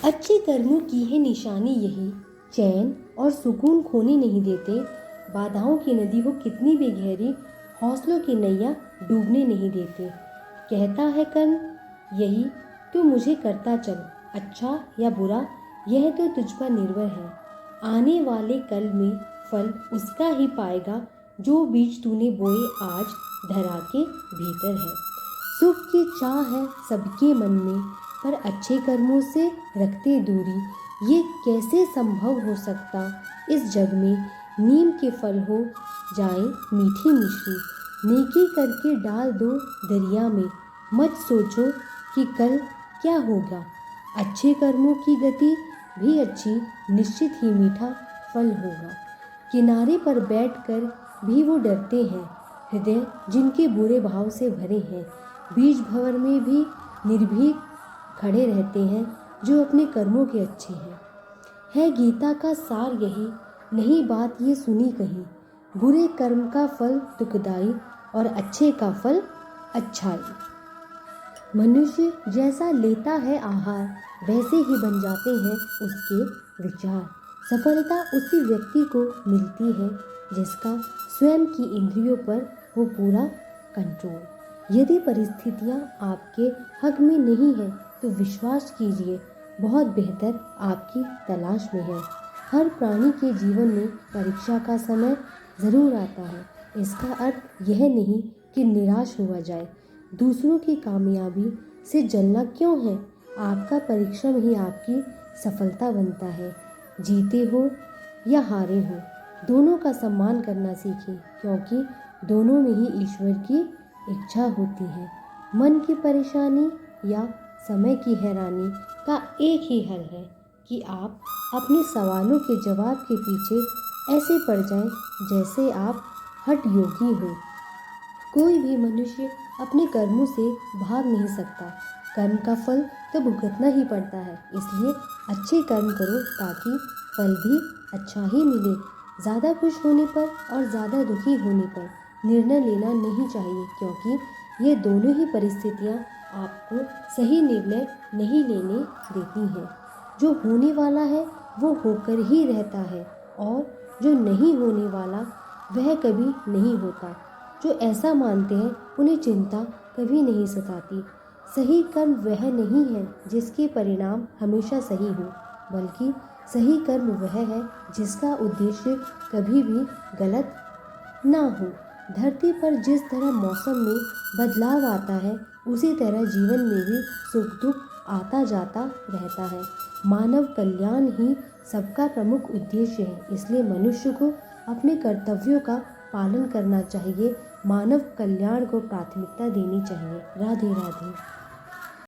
अच्छे कर्मों की है निशानी यही, चैन और सुकून खोने नहीं देते। बाधाओं की नदी हो कितनी भी गहरी, हौसलों की नैया डूबने नहीं देते। कहता है कर्म यही, तू मुझे करता चल, अच्छा या बुरा यह तो तुझ पर निर्भर है। आने वाले कल में फल उसका ही पाएगा, जो बीज तूने बोए आज धरा के भीतर है। सुख की चाह है सबके मन में, पर अच्छे कर्मों से रखते दूरी। ये कैसे संभव हो सकता इस जग में, नीम के फल हो जाए मीठी मिश्री। नेकी करके डाल दो दरिया में, मत सोचो कि कल क्या होगा। अच्छे कर्मों की गति भी अच्छी, निश्चित ही मीठा फल होगा। किनारे पर बैठकर भी वो डरते हैं, हृदय जिनके बुरे भाव से भरे हैं। बीच भंवर में भी निर्भीक खड़े रहते हैं, जो अपने कर्मों के अच्छे हैं। है गीता का सार यही, नहीं बात ये सुनी कहीं। बुरे कर्म का फल दुखदाई, और अच्छे का फल अच्छाई। मनुष्य जैसा लेता है आहार, वैसे ही बन जाते हैं उसके विचार। सफलता उसी व्यक्ति को मिलती है, जिसका स्वयं की इंद्रियों पर हो पूरा कंट्रोल। यदि परिस्थितियाँ आपके हक में नहीं है, तो विश्वास कीजिए बहुत बेहतर आपकी तलाश में है। हर प्राणी के जीवन में परीक्षा का समय ज़रूर आता है। इसका अर्थ यह नहीं कि निराश हुआ जाए। दूसरों की कामयाबी से जलना क्यों है? आपका परिश्रम ही आपकी सफलता बनता है। जीते हो या हारे हो, दोनों का सम्मान करना सीखें, क्योंकि दोनों में ही ईश्वर की इच्छा होती है। मन की परेशानी या समय की हैरानी का एक ही हल है कि आप अपने सवालों के जवाब के पीछे ऐसे पड़ जाएं जैसे आप हठ योगी हो। कोई भी मनुष्य अपने कर्मों से भाग नहीं सकता। कर्म का फल तो भुगतना ही पड़ता है। इसलिए अच्छे कर्म करो ताकि फल भी अच्छा ही मिले। ज़्यादा खुश होने पर और ज़्यादा दुखी होने पर निर्णय लेना नहीं चाहिए, क्योंकि ये दोनों ही परिस्थितियाँ आपको सही निर्णय नहीं लेने देती हैं। जो होने वाला है वो होकर ही रहता है, और जो नहीं होने वाला वह कभी नहीं होता। जो ऐसा मानते हैं उन्हें चिंता कभी नहीं सताती। सही कर्म वह नहीं है जिसके परिणाम हमेशा सही हो, बल्कि सही कर्म वह है जिसका उद्देश्य कभी भी गलत ना हो। धरती पर जिस तरह मौसम में बदलाव आता है, उसी तरह जीवन में भी सुख दुख आता जाता रहता है। मानव कल्याण ही सबका प्रमुख उद्देश्य है, इसलिए मनुष्य को अपने कर्तव्यों का पालन करना चाहिए। मानव कल्याण को प्राथमिकता देनी चाहिए। राधे राधे।